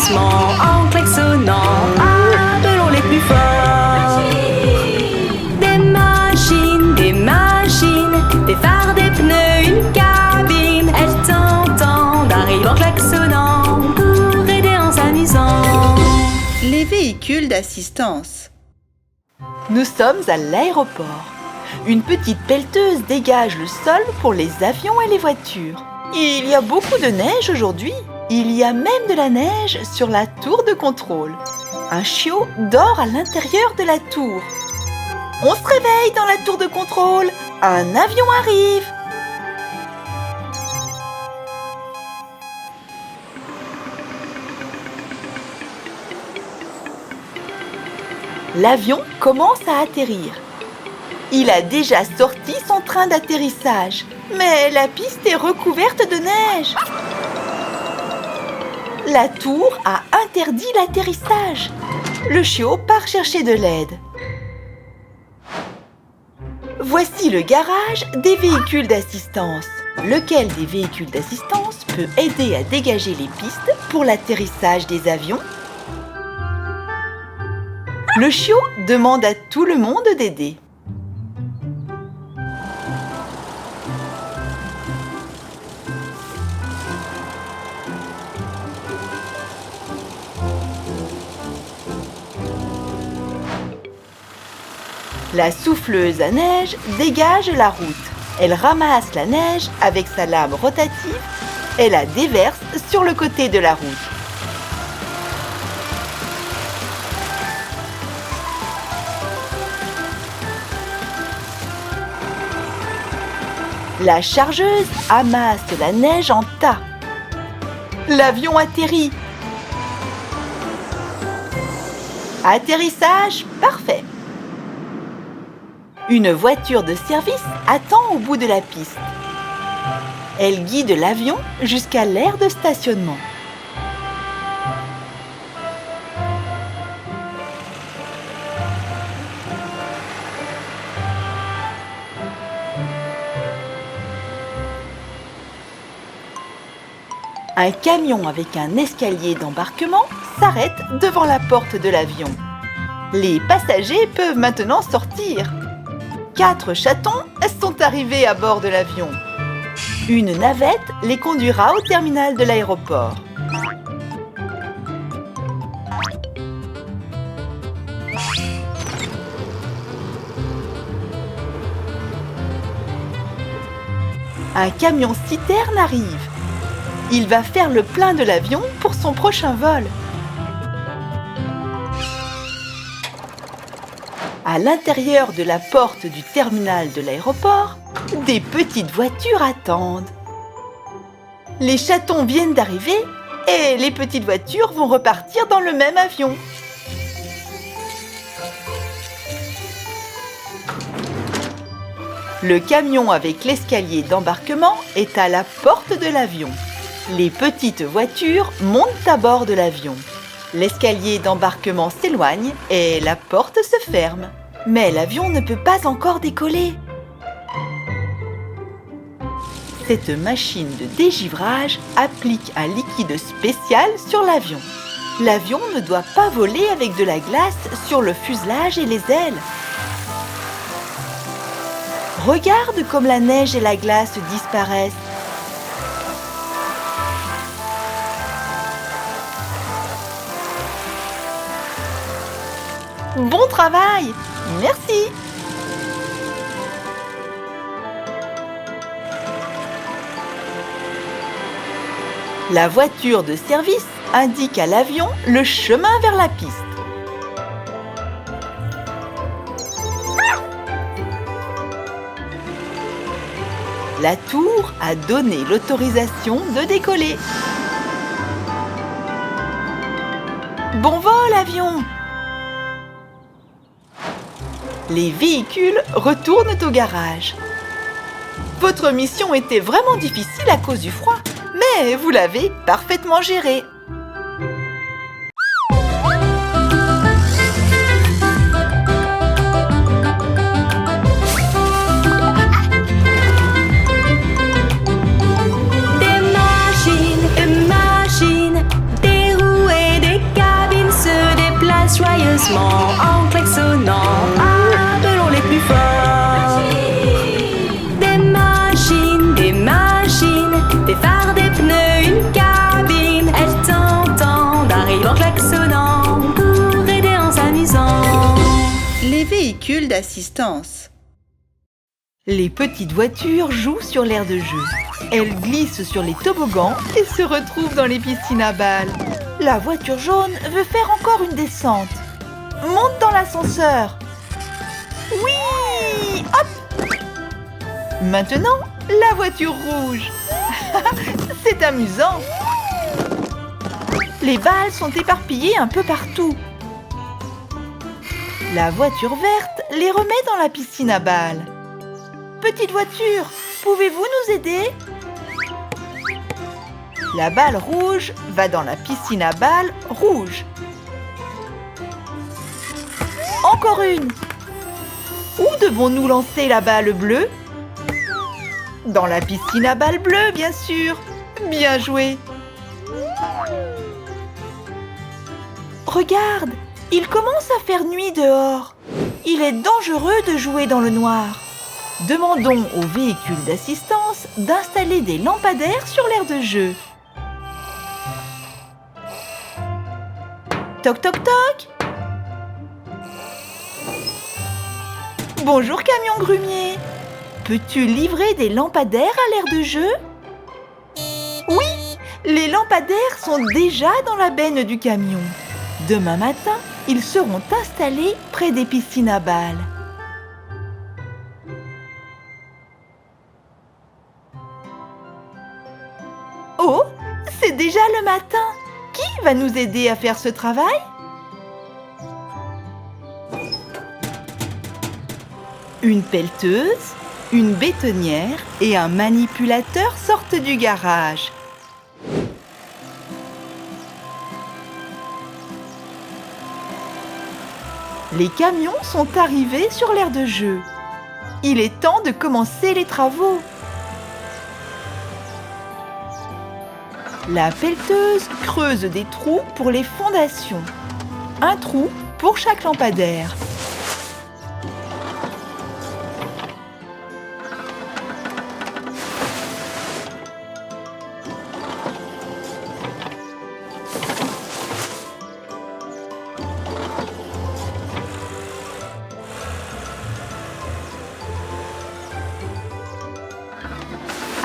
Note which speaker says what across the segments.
Speaker 1: doucement en klaxonnant. Appelons les plus forts. Des machines, des phares, des pneus, une cabine. Elles t'entendent, arrivent en klaxonnant pour aider en s'amusant.
Speaker 2: Les véhicules d'assistance.
Speaker 3: Nous sommes à l'aéroport. Une petite pelleteuse dégage le sol pour les avions et les voitures. Il y a beaucoup de neige aujourd'hui. Il y a même de la neige sur la tour de contrôle. Un chiot dort à l'intérieur de la tour. On se réveille dans la tour de contrôle. Un avion arrive. L'avion commence à atterrir. Il a déjà sorti son train d'atterrissage, mais la piste est recouverte de neige. La tour a interdit l'atterrissage. Le chiot part chercher de l'aide. Voici le garage des véhicules d'assistance. Lequel des véhicules d'assistance peut aider à dégager les pistes pour l'atterrissage des avions? Le chiot demande à tout le monde d'aider. La souffleuse à neige dégage la route. Elle ramasse la neige avec sa lame rotative et la déverse sur le côté de la route. La chargeuse amasse la neige en tas. L'avion atterrit. Atterrissage parfait. Une voiture de service attend au bout de la piste. Elle guide l'avion jusqu'à l'aire de stationnement. Un camion avec un escalier d'embarquement s'arrête devant la porte de l'avion. Les passagers peuvent maintenant sortir. 4 chatons sont arrivés à bord de l'avion. Une navette les conduira au terminal de l'aéroport. Un camion-citerne arrive. Il va faire le plein de l'avion pour son prochain vol. À l'intérieur de la porte du terminal de l'aéroport, des petites voitures attendent. Les chatons viennent d'arriver et les petites voitures vont repartir dans le même avion. Le camion avec l'escalier d'embarquement est à la porte de l'avion. Les petites voitures montent à bord de l'avion. L'escalier d'embarquement s'éloigne et la porte se ferme. Mais l'avion ne peut pas encore décoller. Cette machine de dégivrage applique un liquide spécial sur l'avion. L'avion ne doit pas voler avec de la glace sur le fuselage et les ailes. Regarde comme la neige et la glace disparaissent. Bon travail! Merci! La voiture de service indique à l'avion le chemin vers la piste. La tour a donné l'autorisation de décoller. Bon vol, avion! Les véhicules retournent au garage. Votre mission était vraiment difficile à cause du froid, mais vous l'avez parfaitement gérée.
Speaker 1: Des machines, des roues et doucement en klaxonnant. Appelons les plus forts. Des machines, des phares, des pneus, une cabine. Elles t'entendent, arrivent en klaxonnant pour aider en s'amusant.
Speaker 2: Les véhicules d'assistance.
Speaker 3: Les petites voitures jouent sur l'aire de jeu. Elles glissent sur les toboggans et se retrouvent dans les piscines à balles. La voiture jaune veut faire encore une descente. Monte dans l'ascenseur. Oui, hop. Maintenant, la voiture rouge. C'est amusant. Les balles sont éparpillées un peu partout. La voiture verte les remet dans la piscine à balles. Petite voiture, pouvez-vous nous aider? La balle rouge va dans la piscine à balles rouge. Encore une. Où devons-nous lancer la balle bleue? Dans la piscine à balles bleues, bien sûr. Bien joué. Regarde, il commence à faire nuit dehors. Il est dangereux de jouer dans le noir. Demandons aux véhicules d'assistance d'installer des lampadaires sur l'aire de jeu. Toc toc toc. Bonjour camion grumier. Peux-tu livrer des lampadaires à l'aire de jeu? Oui, les lampadaires sont déjà dans la benne du camion. Demain matin, ils seront installés près des piscines à balles. Oh, c'est déjà le matin. Qui va nous aider à faire ce travail? Une pelleteuse, une bétonnière et un manipulateur sortent du garage. Les camions sont arrivés sur l'aire de jeu. Il est temps de commencer les travaux. La pelleteuse creuse des trous pour les fondations. Un trou pour chaque lampadaire.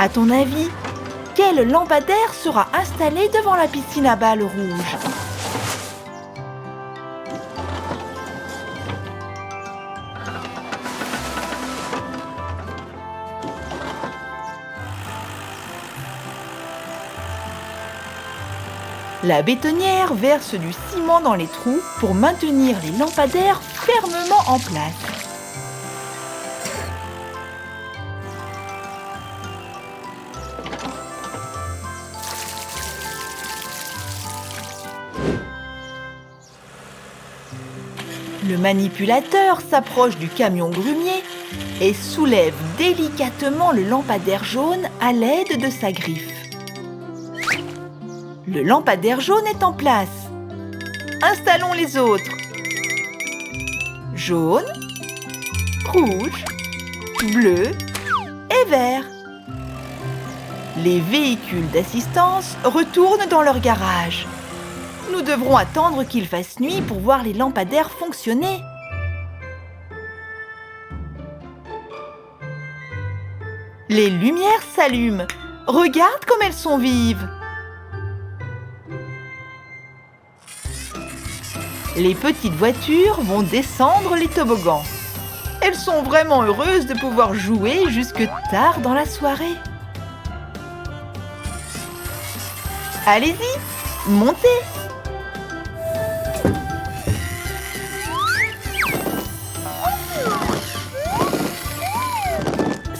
Speaker 3: À ton avis, quel lampadaire sera installé devant la piscine à balles rouge? La bétonnière verse du ciment dans les trous pour maintenir les lampadaires fermement en place. Le manipulateur s'approche du camion grumier et soulève délicatement le lampadaire jaune à l'aide de sa griffe. Le lampadaire jaune est en place. Installons les autres. Jaune, rouge, bleu et vert. Les véhicules d'assistance retournent dans leur garage. Nous devrons attendre qu'il fasse nuit pour voir les lampadaires fonctionner. Les lumières s'allument. Regarde comme elles sont vives. Les petites voitures vont descendre les toboggans. Elles sont vraiment heureuses de pouvoir jouer jusque tard dans la soirée. Allez-y, montez!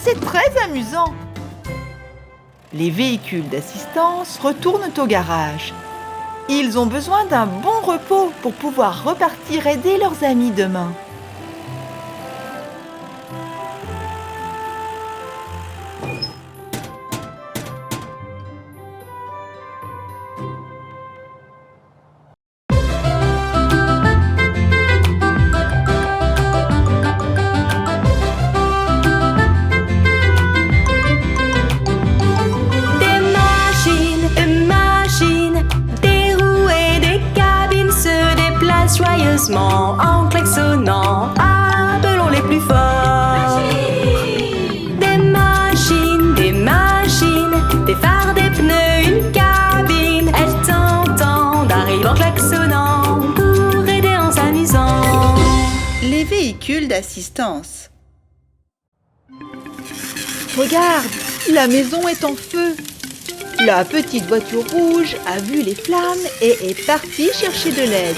Speaker 3: C'est très amusant. Les véhicules d'assistance retournent au garage. Ils ont besoin d'un bon repos pour pouvoir repartir aider leurs amis demain.
Speaker 2: d'assistance.
Speaker 3: Regarde, la maison est en feu. La petite voiture rouge a vu les flammes et est partie chercher de l'aide.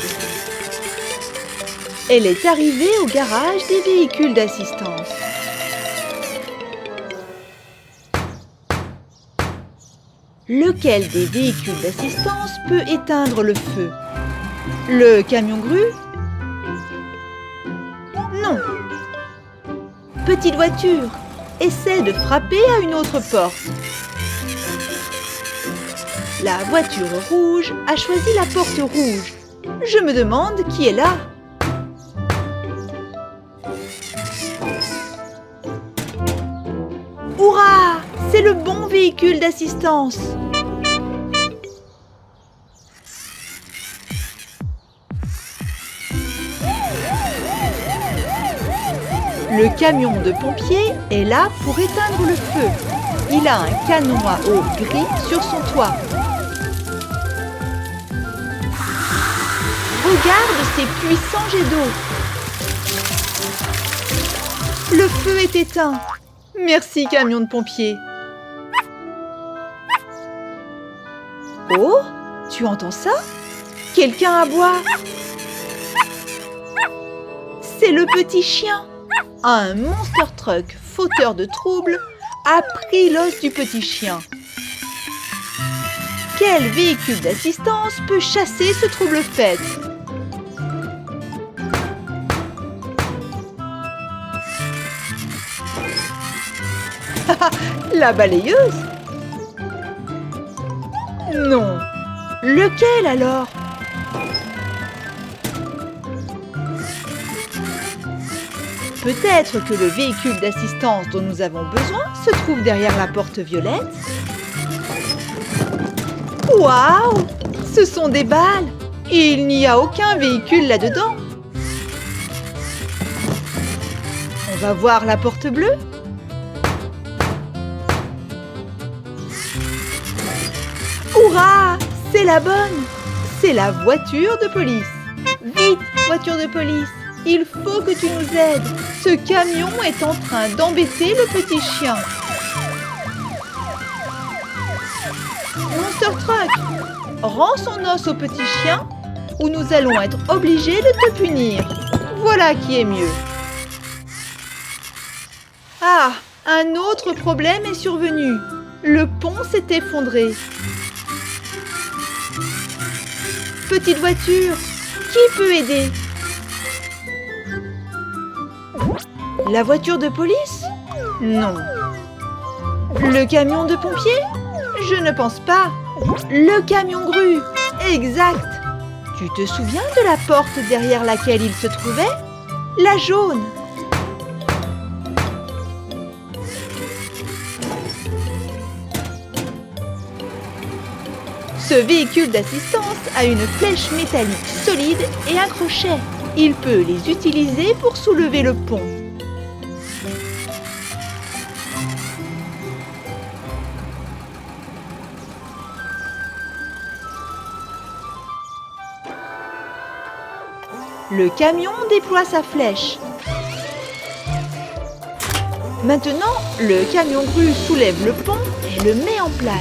Speaker 3: Elle est arrivée au garage des véhicules d'assistance. Lequel des véhicules d'assistance peut éteindre le feu? Le camion grue? Non. Petite voiture, essaie de frapper à une autre porte. La voiture rouge a choisi la porte rouge. Je me demande qui est là. Hurrah! C'est le bon véhicule d'assistance. Le camion de pompiers est là pour éteindre le feu. Il a un canon à eau gris sur son toit. Regarde ces puissants jets d'eau. Le feu est éteint. Merci, camion de pompiers. Oh, tu entends ça? Quelqu'un aboie. C'est le petit chien. Un monster truck fauteur de troubles a pris l'os du petit chien. Quel véhicule d'assistance peut chasser ce trouble-fête? La balayeuse? Non. Lequel alors? Peut-être que le véhicule d'assistance dont nous avons besoin se trouve derrière la porte violette. Waouh! Ce sont des balles! Et il n'y a aucun véhicule là-dedans. On va voir la porte bleue. Hurrah! C'est la bonne! C'est la voiture de police. Vite, voiture de police! Il faut que tu nous aides. Ce camion est en train d'embêter le petit chien. Monster Truck, rends son os au petit chien ou nous allons être obligés de te punir. Voilà qui est mieux. Ah, un autre problème est survenu. Le pont s'est effondré. Petite voiture, qui peut aider? La voiture de police? Non. Le camion de pompiers? Je ne pense pas. Le camion grue? Exact. Tu te souviens de la porte derrière laquelle il se trouvait? La jaune. Ce véhicule d'assistance a une flèche métallique solide et un crochet. Il peut les utiliser pour soulever le pont. Le camion déploie sa flèche. Maintenant, le camion grue soulève le pont et le met en place.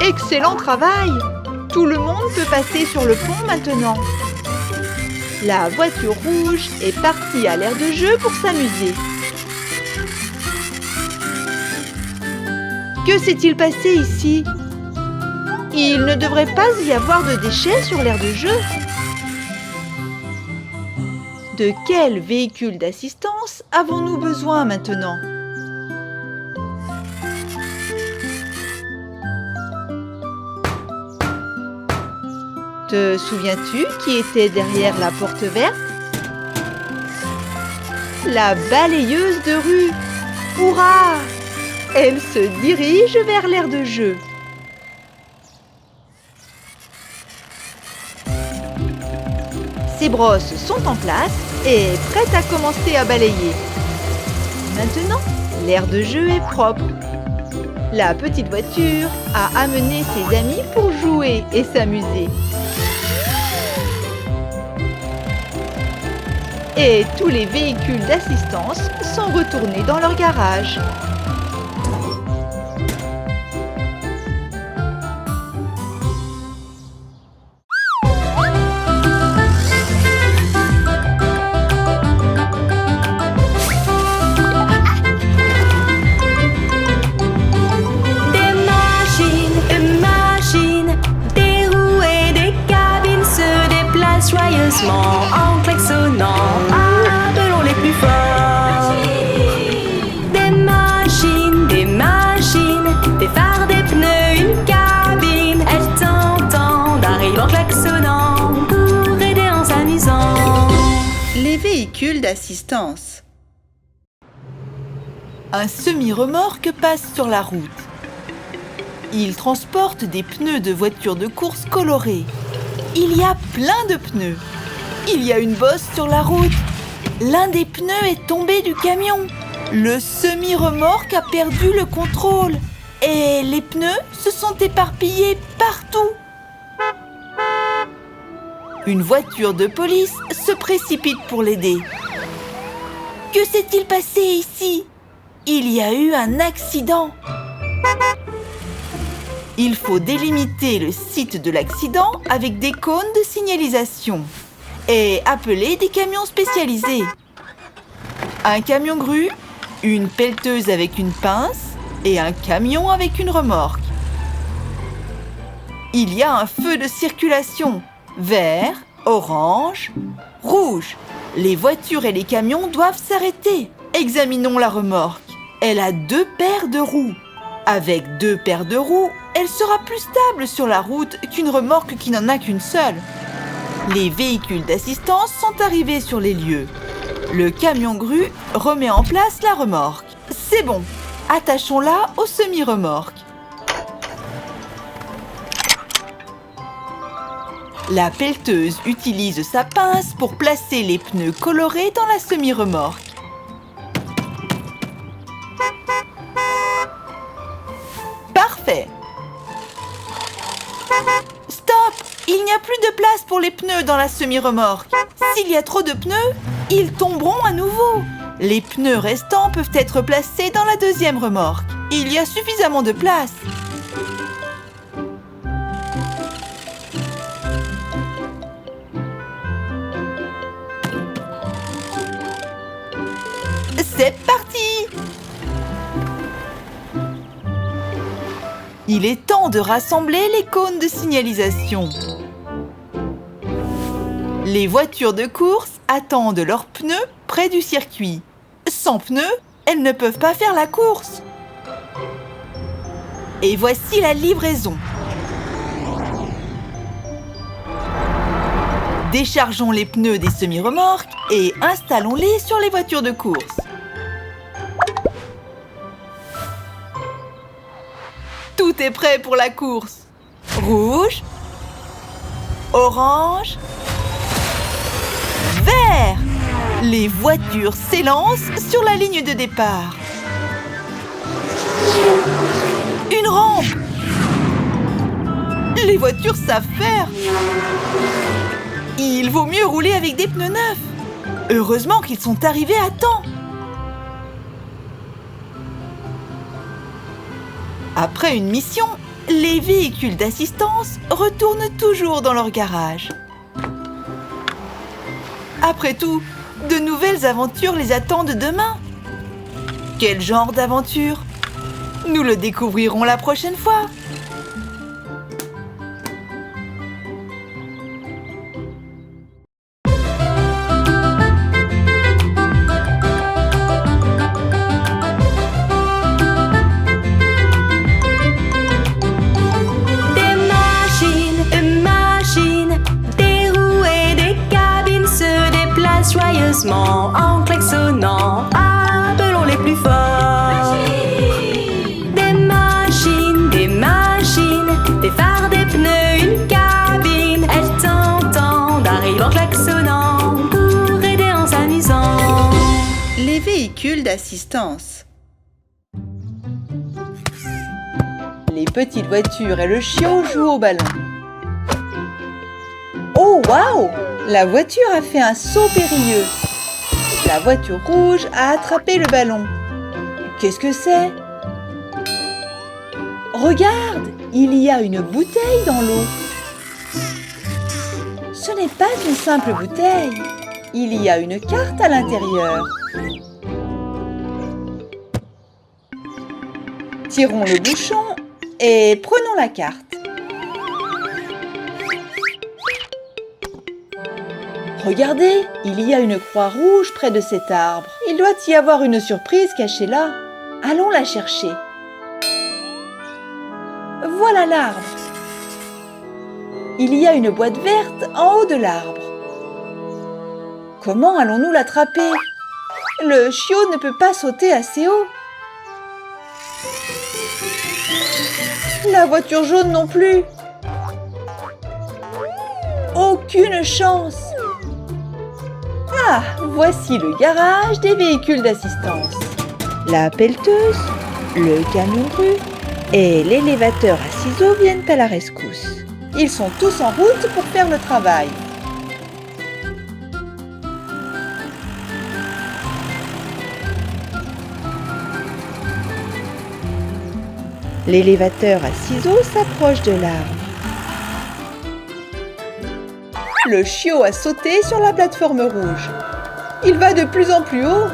Speaker 3: Excellent travail! Tout le monde peut passer sur le pont maintenant. La voiture rouge est partie à l'aire de jeu pour s'amuser. Que s'est-il passé ici? Il ne devrait pas y avoir de déchets sur l'aire de jeu. De quel véhicule d'assistance avons-nous besoin maintenant? Te souviens-tu qui était derrière la porte verte? La balayeuse de rue. Hurrah! Elle se dirige vers l'aire de jeu. Ses brosses sont en place et prêtes à commencer à balayer. Maintenant, l'aire de jeu est propre. La petite voiture a amené ses amis pour jouer et s'amuser. et tous les véhicules d'assistance sont retournés dans leur garage.
Speaker 1: Joyeusement en klaxonnant, appelons les plus forts. Des machines, des phares, des pneus, une cabine. Elles t'entendent, arrivent en klaxonnant pour aider en s'amusant.
Speaker 2: Les véhicules d'assistance.
Speaker 3: Un semi-remorque passe sur la route. Il transporte des pneus de voitures de course colorés. Il y a plein de pneus. Il y a une bosse sur la route. L'un des pneus est tombé du camion. Le semi-remorque a perdu le contrôle. Et les pneus se sont éparpillés partout. Une voiture de police se précipite pour l'aider. Que s'est-il passé ici? Il y a eu un accident. Il faut délimiter le site de l'accident avec des cônes de signalisation et appeler des camions spécialisés. Un camion grue, une pelleteuse avec une pince et un camion avec une remorque. Il y a un feu de circulation, vert, orange, rouge. Les voitures et les camions doivent s'arrêter. Examinons la remorque. Elle a 2 paires de roues. Avec 2 paires de roues, elle sera plus stable sur la route qu'une remorque qui n'en a qu'une seule. Les véhicules d'assistance sont arrivés sur les lieux. Le camion grue remet en place la remorque. C'est bon, attachons-la au semi-remorque. La pelleteuse utilise sa pince pour placer les pneus colorés dans la semi-remorque. Parfait. Stop! Il n'y a plus de place pour les pneus dans la semi-remorque. S'il y a trop de pneus, ils tomberont à nouveau. Les pneus restants peuvent être placés dans la deuxième remorque. Il y a suffisamment de place. C'est parti! Il est temps de rassembler les cônes de signalisation. Les voitures de course attendent leurs pneus près du circuit. Sans pneus, elles ne peuvent pas faire la course. Et voici la livraison. Déchargeons les pneus des semi-remorques et installons-les sur les voitures de course. Tout est prêt pour la course. Rouge, orange, vert. Les voitures s'élancent sur la ligne de départ. Une rampe. Les voitures savent faire. Il vaut mieux rouler avec des pneus neufs. Heureusement qu'ils sont arrivés à temps. Après une mission, les véhicules d'assistance retournent toujours dans leur garage. Après tout, de nouvelles aventures les attendent demain. Quel genre d'aventure? Nous le découvrirons la prochaine fois.
Speaker 1: Joyeusement en klaxonnant, appelons les plus forts. Des machines, des phares, des pneus, une cabine. Elles t'entendent, arrivent en klaxonnant pour aider en s'amusant.
Speaker 2: Les véhicules d'assistance.
Speaker 3: Les petites voitures et le chiot jouent au ballon. Oh waouh! La voiture a fait un saut périlleux.
Speaker 2: La voiture rouge a attrapé le ballon.
Speaker 3: Qu'est-ce que c'est? Regarde, il y a une bouteille dans l'eau. Ce n'est pas une simple bouteille. Il y a une carte à l'intérieur. Tirons le bouchon et prenons la carte. Regardez, il y a une croix rouge près de cet arbre. Il doit y avoir une surprise cachée là. Allons la chercher. Voilà l'arbre. Il y a une boîte verte en haut de l'arbre. Comment allons-nous l'attraper? Le chiot ne peut pas sauter assez haut. La voiture jaune non plus. Aucune chance. Ah, voici le garage des véhicules d'assistance. La pelleteuse, le camion grue et l'élévateur à ciseaux viennent à la rescousse. Ils sont tous en route pour faire le travail. L'élévateur à ciseaux s'approche de l'arbre. Le chiot a sauté sur la plateforme rouge. Il va de plus en plus haut.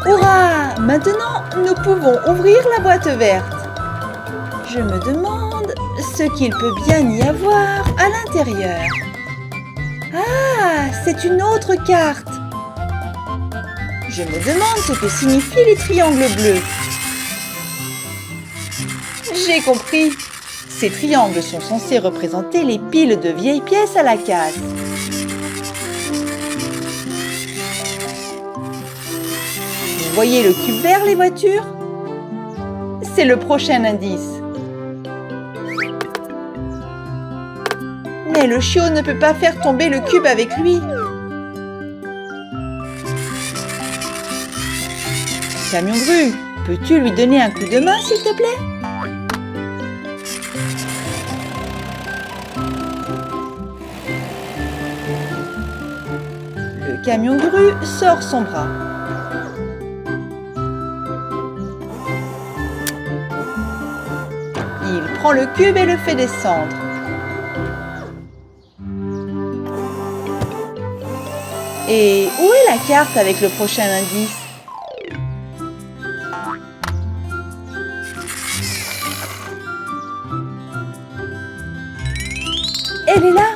Speaker 3: Hurrah! Maintenant, nous pouvons ouvrir la boîte verte. Je me demande ce qu'il peut bien y avoir à l'intérieur. Ah, c'est une autre carte. Je me demande ce que signifient les triangles bleus. J'ai compris. Ces triangles sont censés représenter les piles de vieilles pièces à la casse. Vous voyez le cube vert, les voitures? C'est le prochain indice. Mais le chiot ne peut pas faire tomber le cube avec lui. Camion grue, peux-tu lui donner un coup de main, s'il te plaît? Le camion grue sort son bras. Il prend le cube et le fait descendre. Et où est la carte avec le prochain indice? Elle est là!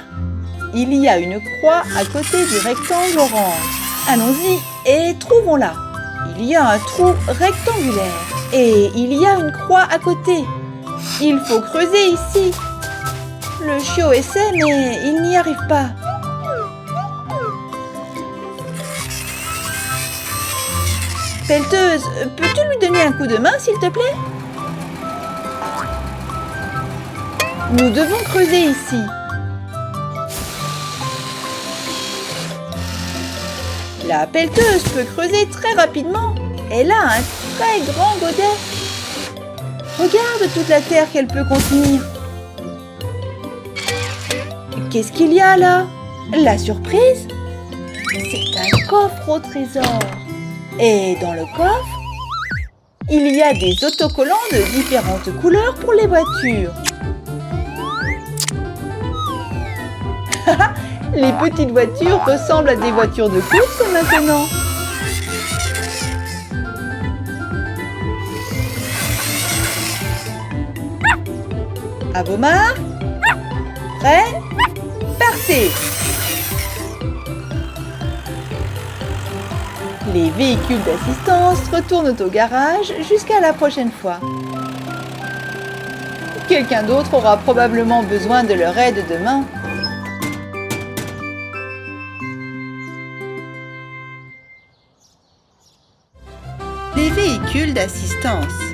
Speaker 3: Il y a une croix à côté du rectangle orange. Allons-y et trouvons-la. Il y a un trou rectangulaire et il y a une croix à côté. Il faut creuser ici. Le chiot essaie mais il n'y arrive pas. Pelleteuse, peux-tu lui donner un coup de main s'il te plaît? Nous devons creuser ici. La pelleteuse peut creuser très rapidement. Elle a un très grand godet. Regarde toute la terre qu'elle peut contenir. Qu'est-ce qu'il y a là? La surprise? C'est un coffre au trésor. Et dans le coffre, il y a des autocollants de différentes couleurs pour les voitures. Les petites voitures ressemblent à des voitures de course maintenant. À vos marques, prêts, partez! Les véhicules d'assistance retournent au garage jusqu'à la prochaine fois. Quelqu'un d'autre aura probablement besoin de leur aide demain.
Speaker 2: Les véhicules d'assistance.